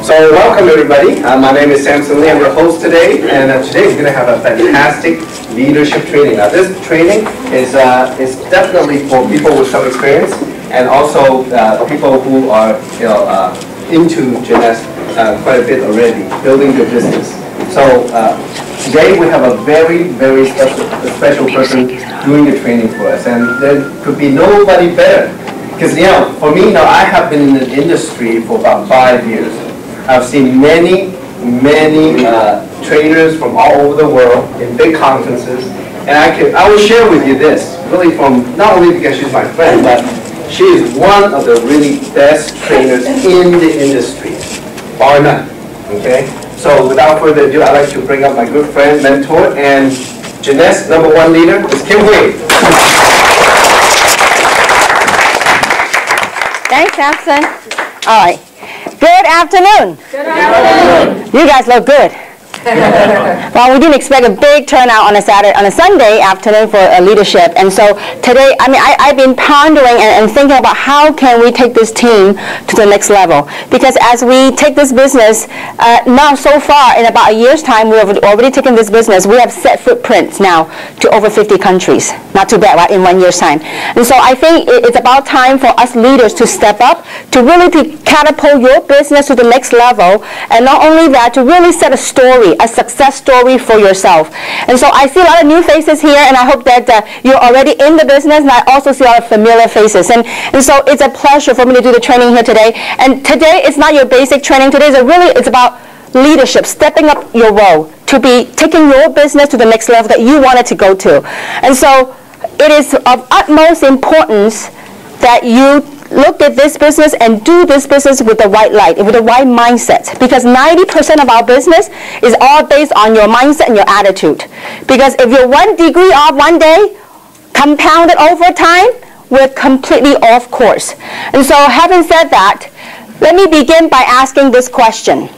So welcome everybody. My name is Samson Lee. I'm your host today, and today we're going to have a fantastic leadership training. Now this training is definitely for people with some experience, and also people who are into Jeunesse quite a bit already, building their business. So today we have a very, very special person doing the training for us, and there could be nobody better. Because for me, I have been in the industry for about 5 years. I've seen many trainers from all over the world in big conferences, and I will share with you this, really from, not only because she's my friend, but she is one of the really best trainers in the industry, bar none, okay? So without further ado, I'd like to bring up my good friend, mentor, and Jeunesse #1 leader, Ms. Kim Hui. Thanks, Samson. All right. Good afternoon. Good afternoon. You guys look good. Well, we didn't expect a big turnout on a Sunday afternoon for leadership, and so today, I've been pondering and thinking about how can we take this team to the next level. Because as we take this business, now so far in about a year's time, we have already taken this business. We have set footprints now to over 50 countries. Not too bad, right? In 1 year's time. And so I think it's about time for us leaders to step up, to really catapult your business to the next level, and not only that, to really set a story, a success story for yourself. And so I see a lot of new faces here, and I hope that you're already in the business, and I also see a lot of familiar faces. And so it's a pleasure for me to do the training here today. And today it's not your basic training. Today it's about leadership, stepping up your role, to be taking your business to the next level that you wanted to go to. And so it is of utmost importance that you look at this business and do this business with the right light, with the right mindset. Because 90% of our business is all based on your mindset and your attitude. Because if you're 1 degree off one day, compounded over time, we're completely off course. And so having said that, let me begin by asking this question.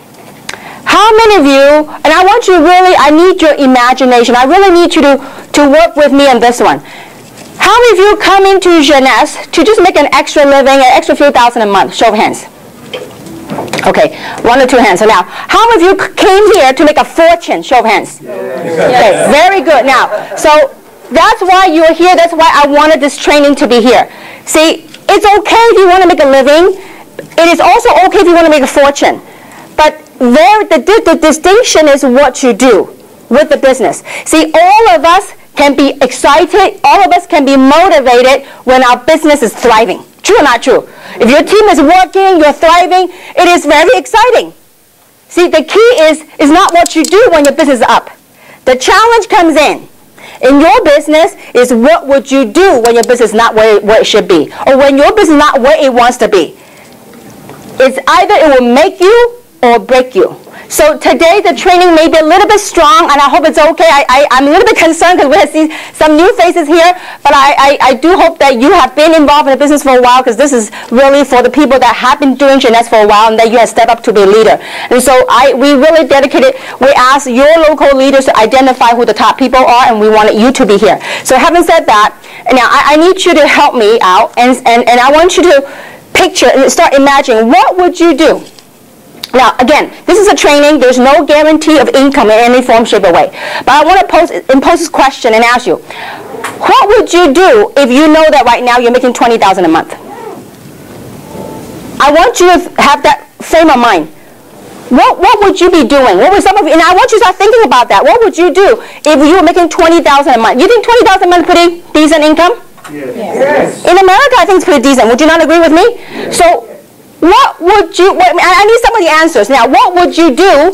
How many of you, and I need your imagination. I really need you to work with me on this one. How many of you come into Jeunesse to just make an extra living, an extra few thousand a month? Show of hands. Okay, 1 or 2 hands. So now, how many of you came here to make a fortune? Show of hands. Okay, very good. Now, so that's why you're here. That's why I wanted this training to be here. See, it's okay if you want to make a living. It is also okay if you want to make a fortune. But the distinction is what you do with the business. See, all of us can be excited, all of us can be motivated when our business is thriving. True or not true? If your team is working, you're thriving, it is very exciting. See, the key is not what you do when your business is up. The challenge comes in your business is what would you do when your business is not where it should be, or when your business is not where it wants to be. It's either it will make you or break you. So today the training may be a little bit strong, and I hope it's okay. I'm a little bit concerned because we have seen some new faces here, but I do hope that you have been involved in the business for a while, because this is really for the people that have been doing Jeunesse for a while and that you have stepped up to be a leader. And so we really dedicated, we asked your local leaders to identify who the top people are, and we wanted you to be here. So having said that, now I need you to help me out, and I want you to picture and start imagining, what would you do? Now, again, this is a training. There's no guarantee of income in any form, shape, or way. But I want to impose this question and ask you, what would you do if you know that right now you're making $20,000 a month? I want you to have that frame of mind. What would you be doing? What would some of you, and I want you to start thinking about that. What would you do if you were making $20,000 a month? You think $20,000 a month is pretty decent income? Yes. In America, I think it's pretty decent. Would you not agree with me? Yes. So, what would you, I need some of the answers. Now, what would you do?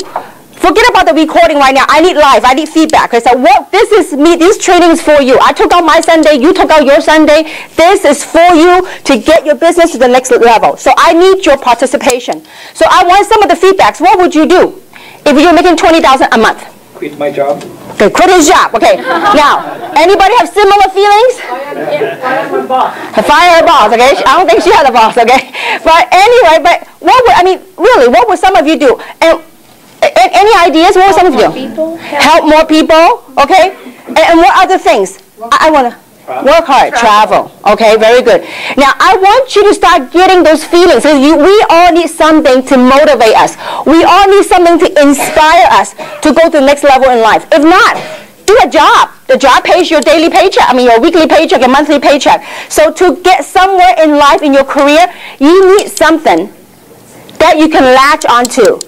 Forget about the recording right now. I need live. I need feedback. Okay, so this is me. This training is for you. I took out my Sunday. You took out your Sunday. This is for you to get your business to the next level. So I need your participation. So I want some of the feedbacks. What would you do if you're making $20,000 a month? Quit my job. Okay, quit his job. Okay. Now, anybody have similar feelings? Fire my boss. Fire her boss. Okay. I don't think she had a boss. Okay. But anyway, what would some of you do? And any ideas? What would some of you do? Help more people. Okay. And what other things? I want to. Work hard, travel. Okay, very good. Now, I want you to start getting those feelings. We all need something to motivate us. We all need something to inspire us to go to the next level in life. If not, do a job. The job pays your daily paycheck, your weekly paycheck, your monthly paycheck. So to get somewhere in life, in your career, you need something that you can latch onto,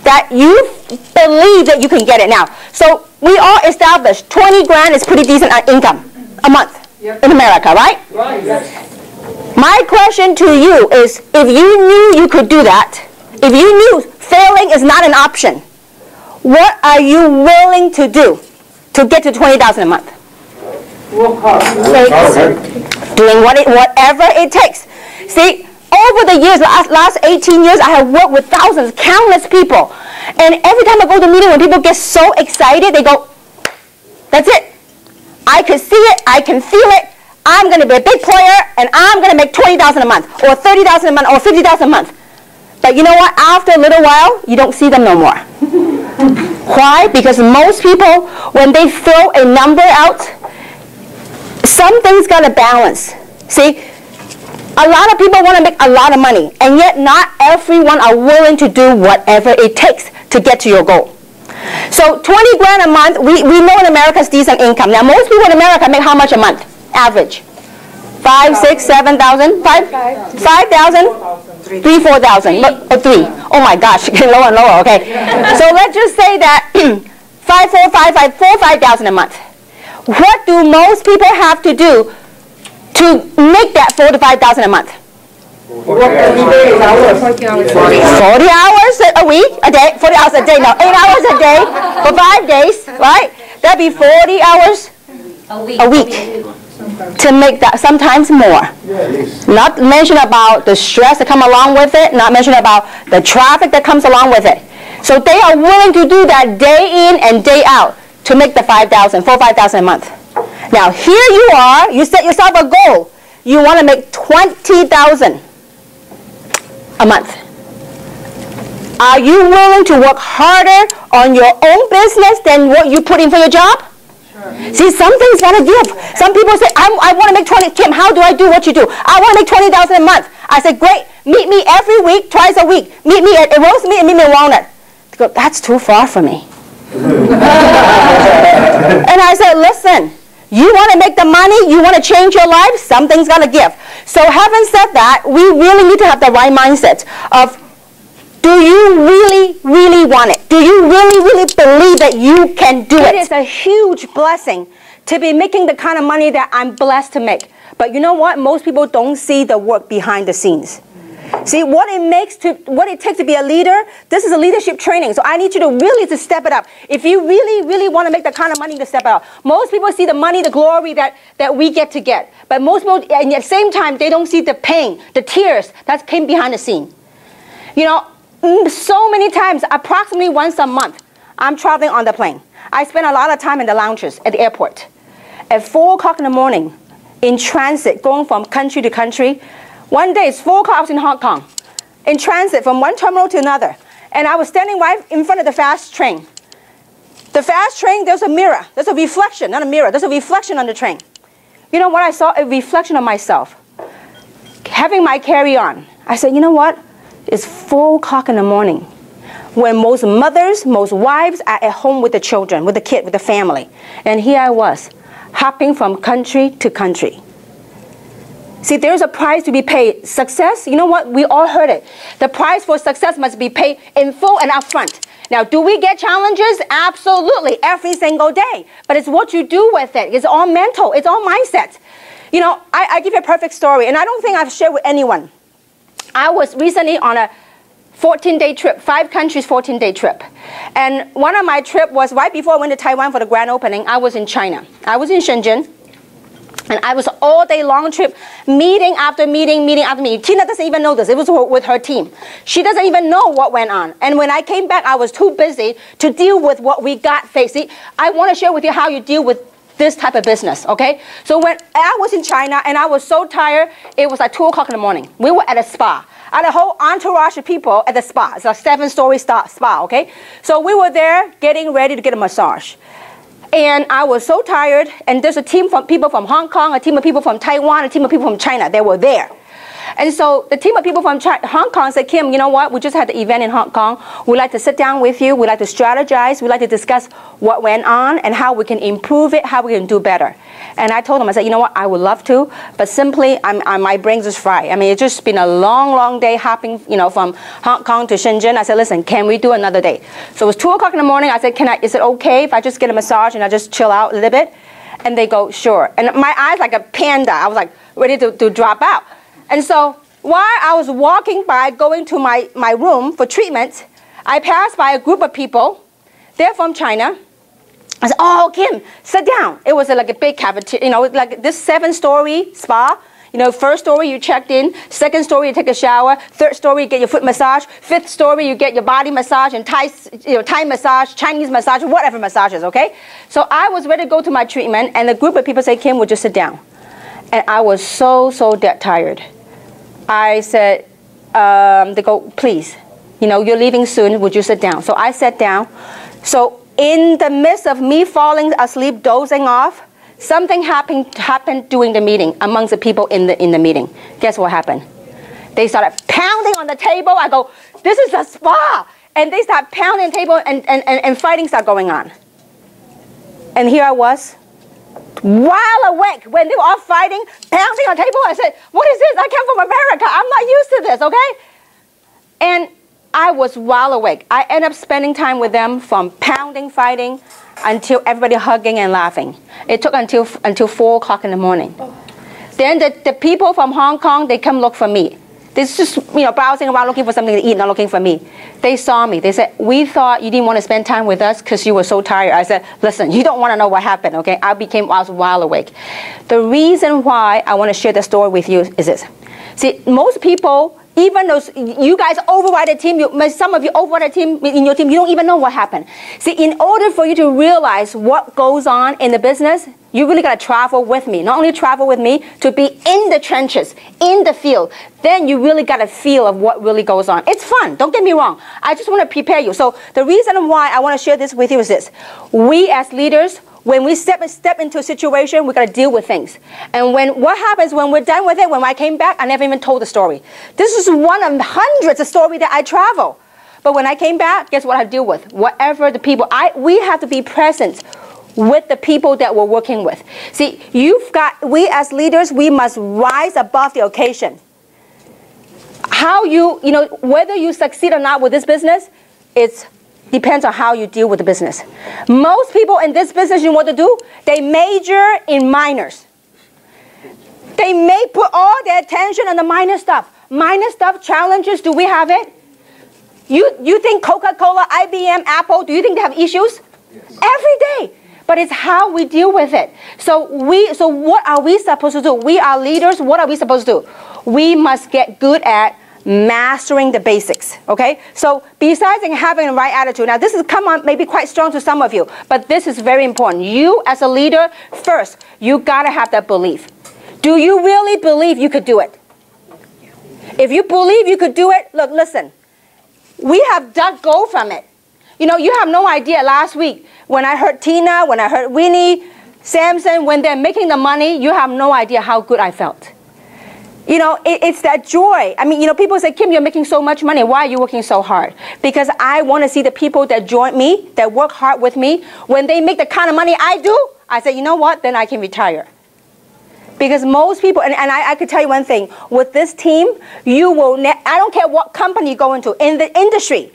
that you believe that you can get it now. So we all established 20 grand is pretty decent income a month in America, right? Right. Yes. My question to you is, if you knew you could do that, if you knew failing is not an option, what are you willing to do to get to 20,000 a month? Work hard. Doing whatever it takes. See, over the years, last 18 years, I have worked with thousands, countless people. And every time I go to a meeting, when people get so excited, they go, that's it. I can see it, I can feel it. I'm going to be a big player, and I'm going to make 20,000 a month, or 30,000 a month, or 50,000 a month. But you know what? After a little while, you don't see them no more. Why? Because most people, when they throw a number out, something's got to balance. See, a lot of people want to make a lot of money, and yet not everyone are willing to do whatever it takes to get to your goal. So 20 grand a month, we know in America is decent income. Now most people in America make how much a month? Average. 5, 6, 7,000? 5,000? 3, 4,000. 3. Oh my gosh, getting lower and lower, okay. So let's just say that 5,000 a month. What do most people have to do to make that 4,000 to 5,000 a month? Work every day, hours. 40 hours. 40 hours a week, a day, 40 hours a day, no, 8 hours a day for 5 days, right? That'd be 40 hours a week to make that, sometimes more. Not mention about the stress that come along with it, not mention about the traffic that comes along with it. So they are willing to do that day in and day out to make the 5,000, 5,000 a month. Now here you are, you set yourself a goal. You want to make 20,000 a month. Are you willing to work harder on your own business than what you put in for your job? Sure. See, something's got to give. Some people say, I want to make 20. Kim, how do I do what you do? I want to make 20,000 a month. I said, great. Meet me every week, twice a week. Meet me at roast meat and meet me at Walnut. They go, that's too far for me. And I said, listen. You want to make the money, you want to change your life, something's got to give. So having said that, we really need to have the right mindset of, do you really, really want it? Do you really, really believe that you can do it? It is a huge blessing to be making the kind of money that I'm blessed to make. But you know what? Most people don't see the work behind the scenes. See, what it takes to be a leader, this is a leadership training. So I need you to really step it up. If you really, really want to make the kind of money to step it up. Most people see the money, the glory that we get to get. But most people, and at the same time, they don't see the pain, the tears that came behind the scene. You know, so many times, approximately once a month, I'm traveling on the plane. I spend a lot of time in the lounges at the airport. At 4 o'clock in the morning, in transit, going from country to country. One day, it's 4 o'clock, I was in Hong Kong, in transit from one terminal to another. And I was standing right in front of the fast train. The fast train, there's a mirror. There's a reflection, not a mirror. There's a reflection on the train. You know what I saw? A reflection of myself. Having my carry-on. I said, you know what? It's 4 o'clock in the morning when most mothers, most wives are at home with the children, with the kid, with the family. And here I was, hopping from country to country. See, there's a price to be paid. Success, you know what? We all heard it. The price for success must be paid in full and upfront. Now, do we get challenges? Absolutely, every single day. But it's what you do with it. It's all mental. It's all mindset. You know, I give you a perfect story, and I don't think I've shared with anyone. I was recently on a 14-day trip, 5 countries, 14-day trip. And one of my trips was right before I went to Taiwan for the grand opening. I was in China. I was in Shenzhen. And I was all day long trip, meeting after meeting, meeting after meeting. Tina doesn't even know this. It was with her team. She doesn't even know what went on. And when I came back, I was too busy to deal with what we got faced. See, I want to share with you how you deal with this type of business, okay? So when I was in China and I was so tired, it was like 2 o'clock in the morning. We were at a spa. I had a whole entourage of people at the spa. It's a 7-story spa, okay? So we were there getting ready to get a massage. And I was so tired, and there's a team of people from Hong Kong, a team of people from Taiwan, a team of people from China. They were there. And so the team of people from Hong Kong said, Kim, you know what? We just had the event in Hong Kong. We'd like to sit down with you. We'd like to strategize. We'd like to discuss what went on and how we can improve it, how we can do better. And I told them, I said, you know what? I would love to, but simply my brain's just fried. I mean, it's just been a long, long day hopping, from Hong Kong to Shenzhen. I said, listen, can we do another day? So it was 2 o'clock in the morning. I said, is it okay if I just get a massage and I just chill out a little bit? And they go, sure. And my eyes like a panda. I was like ready to drop out. And so while I was walking by, going to my room for treatment, I passed by a group of people. They're from China. I said, oh, Kim, sit down. It was like a big cafeteria, like this 7-story spa. First story you checked in, second story you take a shower, third story you get your foot massage, fifth story you get your body massage and Thai massage, Chinese massage, whatever massages, okay? So I was ready to go to my treatment, and a group of people said, Kim, would you sit down? And I was so dead tired. I said, they go, please, you're leaving soon, would you sit down? So I sat down. So in the midst of me falling asleep, dozing off, something happened during the meeting amongst the people in the meeting. Guess what happened? They started pounding on the table. I go, this is a spa. And they start pounding the table, and fighting started going on. And here I was, while awake, when they were all fighting, pounding on the table. I said, what is this? I came from America. I'm not used to this, okay? And I was while awake. I ended up spending time with them from pounding, fighting, until everybody hugging and laughing. It took until 4 o'clock in the morning. Then the people from Hong Kong, they come look for me. They're just browsing around looking for something to eat, not looking for me. They saw me. They said, we thought you didn't want to spend time with us because you were so tired. I said, listen, you don't want to know what happened, okay? I was wide awake. The reason why I want to share the story with you is this. See, most people, even those, you guys override a team, some of you override a team in your team, you don't even know what happened. See, in order for you to realize what goes on in the business, you really got to travel with me. Not only travel with me, to be in the trenches, in the field. Then you really got a feel of what really goes on. It's fun, don't get me wrong. I just want to prepare you. So the reason why I want to share this with you is this. We as leaders, when we step into a situation, we got to deal with things. And what happens when we're done with it, when I came back, I never even told the story. This is one of hundreds of stories that I travel. But when I came back, guess what I deal with? Whatever the people, we have to be present with the people that we're working with. See, we as leaders, we must rise above the occasion. How whether you succeed or not with this business, it depends on how you deal with the business. Most people in this business, you know what to do? They major in minors. They may put all their attention on the minor stuff. Minor stuff, challenges, do we have it? You think Coca-Cola, IBM, Apple, do you think they have issues? Yes. Every day. But it's how we deal with it. So what are we supposed to do? We are leaders. What are we supposed to do? We must get good at mastering the basics, okay? So besides having the right attitude, now this is maybe quite strong to some of you, but this is very important. You as a leader, first, you gotta have that belief. Do you really believe you could do it? If you believe you could do it, look, listen, we have dug gold from it. You have no idea last week when I heard Tina, when I heard Winnie, Samson, when they're making the money, you have no idea how good I felt. It's that joy. I mean, people say, Kim, you're making so much money. Why are you working so hard? Because I want to see the people that join me, that work hard with me, when they make the kind of money I do, I say, you know what? Then I can retire. Because most people, and I could tell you one thing, with this team, I don't care what company you go into, in the industry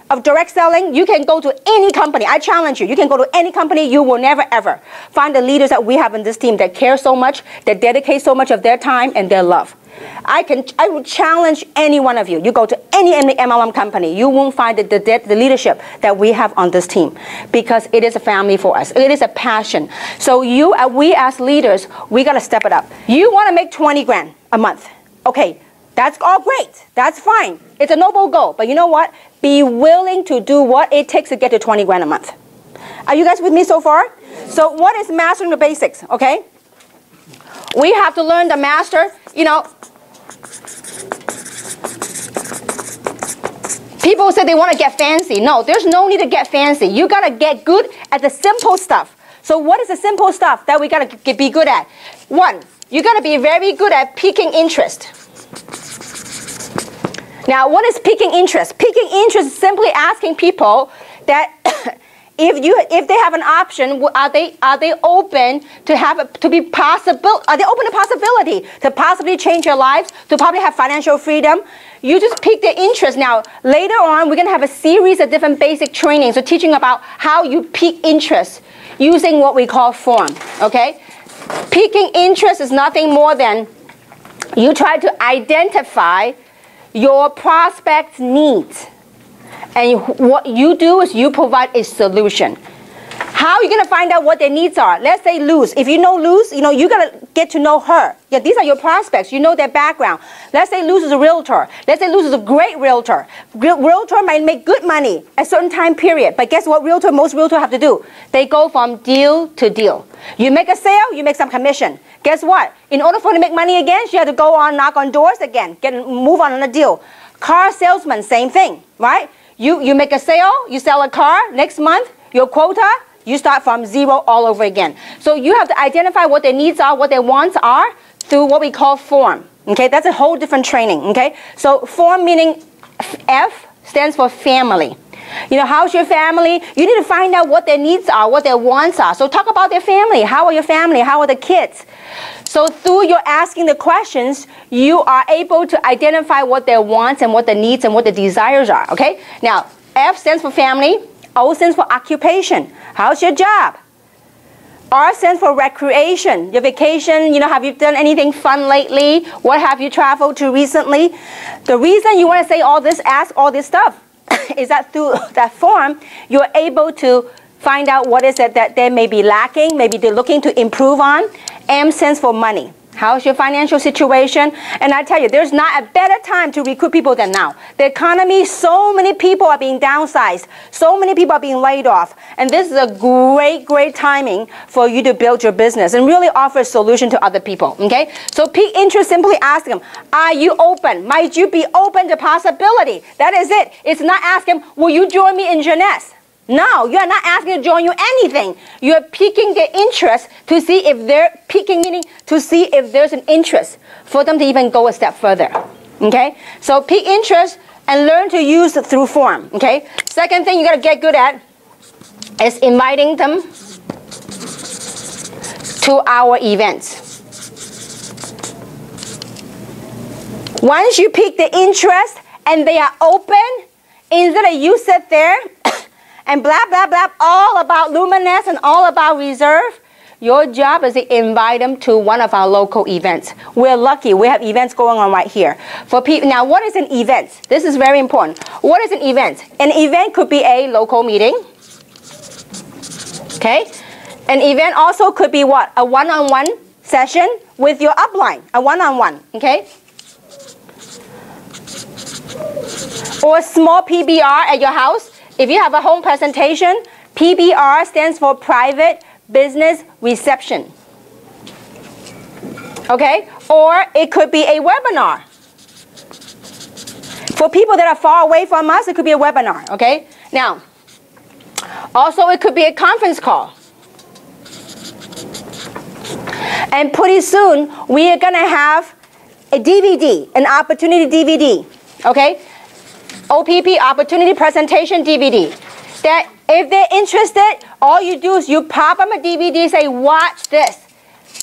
of direct selling, you can go to any company. I challenge you. You can go to any company. You will never, ever find the leaders that we have in this team that care so much, that dedicate so much of their time and their love. I would challenge any one of you. You go to any MLM company, you won't find the leadership that we have on this team, because it is a family for us. It is a passion. So we as leaders, we got to step it up. You want to make 20 grand a month. Okay, that's all great. That's fine. It's a noble goal. But you know what? Be willing to do what it takes to get to 20 grand a month. Are you guys with me so far? So what is mastering the basics, okay? We have to learn to master, people say they want to get fancy. No, there's no need to get fancy. You got to get good at the simple stuff. So what is the simple stuff that we got to be good at? One, you got to be very good at piquing interest. Now, what is piquing interest? Piquing interest is simply asking people that if they have an option, are they open to are they open to possibility to possibly change their lives, to probably have financial freedom? You just pique their interest. Now, later on, we're going to have a series of different basic trainings, so teaching about how you pique interest using what we call form, okay? Piquing interest is nothing more than you try to identify your prospect's needs. And what you do is you provide a solution. How are you going to find out what their needs are? Let's say Luz. If you know Luz, you got to get to know her. Yeah, these are your prospects. You know their background. Let's say Luz is a realtor. Let's say Luz is a great realtor. Realtor might make good money at a certain time period. But guess what most realtors have to do? They go from deal to deal. You make a sale, you make some commission. Guess what? In order for her to make money again, she had to go on, knock on doors again, move on a deal. Car salesman, same thing, right? You make a sale, you sell a car, next month, your quota, you start from zero all over again. So you have to identify what their needs are, what their wants are, through what we call form. Okay, that's a whole different training. Okay, so form meaning F stands for family. How's your family? You need to find out what their needs are, what their wants are. So talk about their family. How are your family? How are the kids? So through your asking the questions, you are able to identify what their wants and what the needs and what the desires are. Okay? Now, F stands for family. O stands for occupation. How's your job? R stands for recreation. Your vacation, have you done anything fun lately? What have you traveled to recently? The reason you want to say all this, ask all this stuff, is that through that form, you're able to find out what is it that they may be lacking, maybe they're looking to improve on. M stands for money. How's your financial situation? And I tell you, there's not a better time to recruit people than now. The economy, so many people are being downsized. So many people are being laid off. And this is a great, great timing for you to build your business and really offer a solution to other people, okay? So pique interest, simply ask them, are you open? Might you be open to possibility? That is it. It's not asking, will you join me in Jeunesse? No, you are not asking to join you anything. You are piquing their interest to see if they're piquing, meaning to see if there's an interest for them to even go a step further. Okay? So pique interest and learn to use it through form. Okay? Second thing you got to get good at is inviting them to our events. Once you pique the interest and they are open, instead of you sit there and blah, blah, blah, all about Luminous and all about Reserve, your job is to invite them to one of our local events. We're lucky. We have events going on right here. For people, now, what is an event? This is very important. What is an event? An event could be a local meeting. Okay? An event also could be what? A one-on-one session with your upline. A one-on-one. Okay? Or a small PBR at your house. If you have a home presentation, PBR stands for Private Business Reception. Okay? Or it could be a webinar. For people that are far away from us, it could be a webinar. Okay? Now, also it could be a conference call. And pretty soon, we are going to have a DVD, an opportunity DVD. Okay? OPP, Opportunity Presentation DVD. That if they're interested, all you do is you pop them a DVD, say, watch this,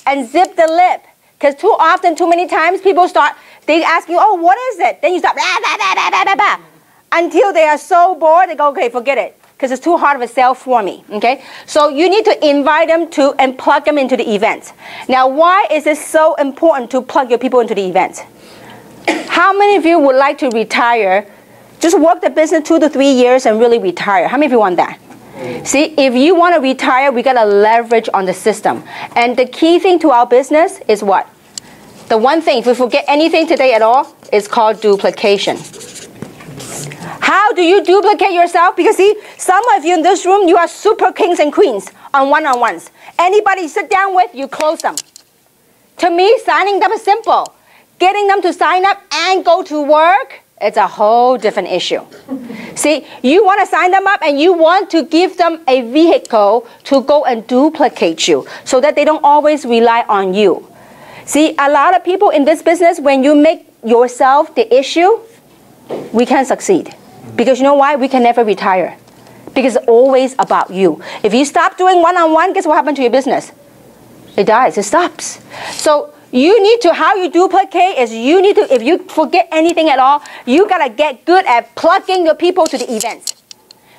and zip the lip. Because too often, too many times, people they ask you, oh, what is it? Then you start, blah, blah, blah, blah, blah, blah, until they are so bored, they go, okay, forget it. Because it's too hard of a sell for me, okay? So you need to invite them to and plug them into the event. Now, why is it so important to plug your people into the event? How many of you would like to retire? Just work the business 2 to 3 years and really retire. How many of you want that? See, if you want to retire, we got to leverage on the system. And the key thing to our business is what? The one thing, if we forget anything today at all, is called duplication. How do you duplicate yourself? Because see, some of you in this room, you are super kings and queens on one-on-ones. Anybody you sit down with, you close them. To me, signing them is simple. Getting them to sign up and go to work, it's a whole different issue. See, you want to sign them up and you want to give them a vehicle to go and duplicate you so that they don't always rely on you. See, a lot of people in this business, when you make yourself the issue, we can't succeed. Because you know why? We can never retire. Because it's always about you. If you stop doing one-on-one, guess what happened to your business? It dies, it stops. So you need to, how you duplicate is you need to, if you forget anything at all, you gotta get good at plugging your people to the events.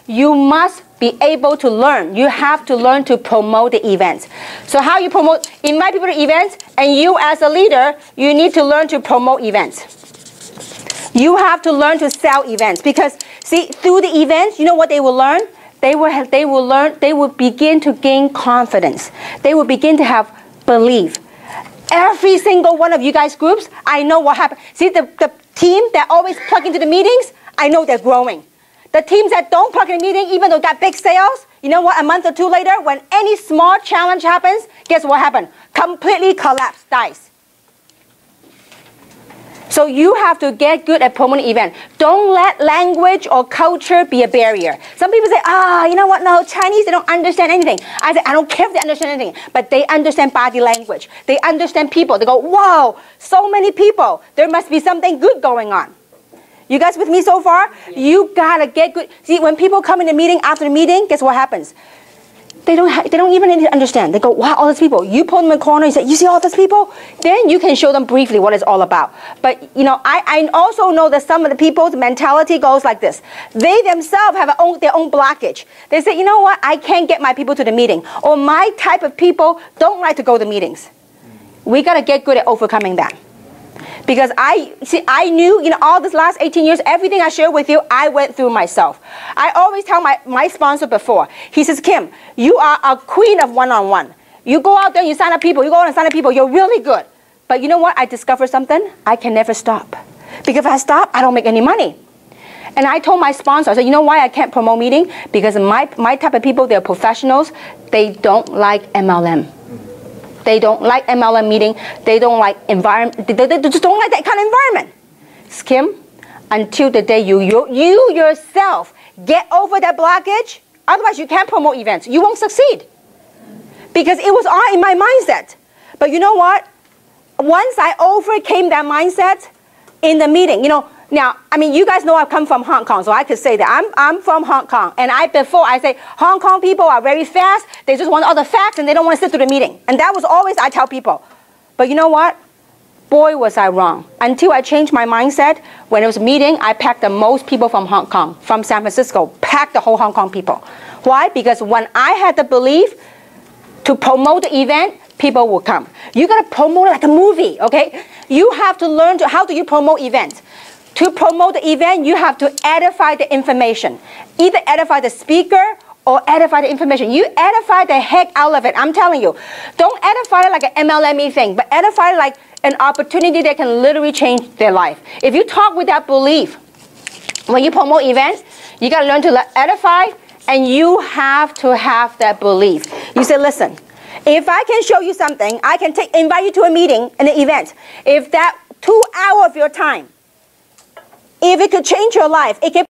You must be able to learn. You have to learn to promote the events. So how you promote, invite people to events, and you as a leader, you need to learn to promote events. You have to learn to sell events because, see, through the events, you know what they will learn? They will begin to gain confidence. They will begin to have belief. Every single one of you guys groups, I know what happened. See, the team that always plug into the meetings, I know they're growing. The teams that don't plug in the meeting, even though they got big sales, you know what, a month or two later, when any small challenge happens, guess what happened? Completely collapse, dies. So you have to get good at promoting events. Don't let language or culture be a barrier. Some people say, you know what, no, Chinese, they don't understand anything. I say, I don't care if they understand anything, but they understand body language. They understand people. They go, whoa, so many people. There must be something good going on. You guys with me so far? You gotta get good. See, when people come in the meeting, after the meeting, guess what happens? They don't even understand. They go, wow, all these people. You pull them in a corner and say, you see all these people? Then you can show them briefly what it's all about. But, you know, I also know that some of the people's mentality goes like this. They themselves have their own blockage. They say, you know what? I can't get my people to the meeting. Or my type of people don't like to go to meetings. We got to get good at overcoming that. Because I knew, you know, all this last 18 years, everything I share with you, I went through myself. I always tell my sponsor before, he says, Kim, you are a queen of one-on-one. You go out there, you sign up people, you go out and sign up people, you're really good. But you know what? I discovered something. I can never stop. Because if I stop, I don't make any money. And I told my sponsor, I said, you know why I can't promote meeting? Because my type of people, they're professionals. They don't like MLM. They don't like MLM meeting. They don't like environment. They just don't like that kind of environment. Kim, until the day you yourself get over that blockage, otherwise you can't promote events. You won't succeed. Because it was all in my mindset. But you know what? Once I overcame that mindset in the meeting, you know, now, I mean, you guys know I've come from Hong Kong, so I could say that. I'm from Hong Kong. And before I say, Hong Kong people are very fast. They just want all the facts and they don't want to sit through the meeting. And that was always, I tell people. But you know what? Boy, was I wrong. Until I changed my mindset, when it was a meeting, I packed the most people from Hong Kong, from San Francisco, packed the whole Hong Kong people. Why? Because when I had the belief to promote the event, people will come. You got to promote it like a movie, okay? You have to learn how do you promote events. To promote the event, you have to edify the information. Either edify the speaker or edify the information. You edify the heck out of it. I'm telling you. Don't edify it like an MLM thing, but edify it like an opportunity that can literally change their life. If you talk with that belief, when you promote events, you got to learn to edify, and you have to have that belief. You say, listen, if I can show you something, I can invite you to a meeting, an event. If that 2 hours of your time, if it could change your life, it can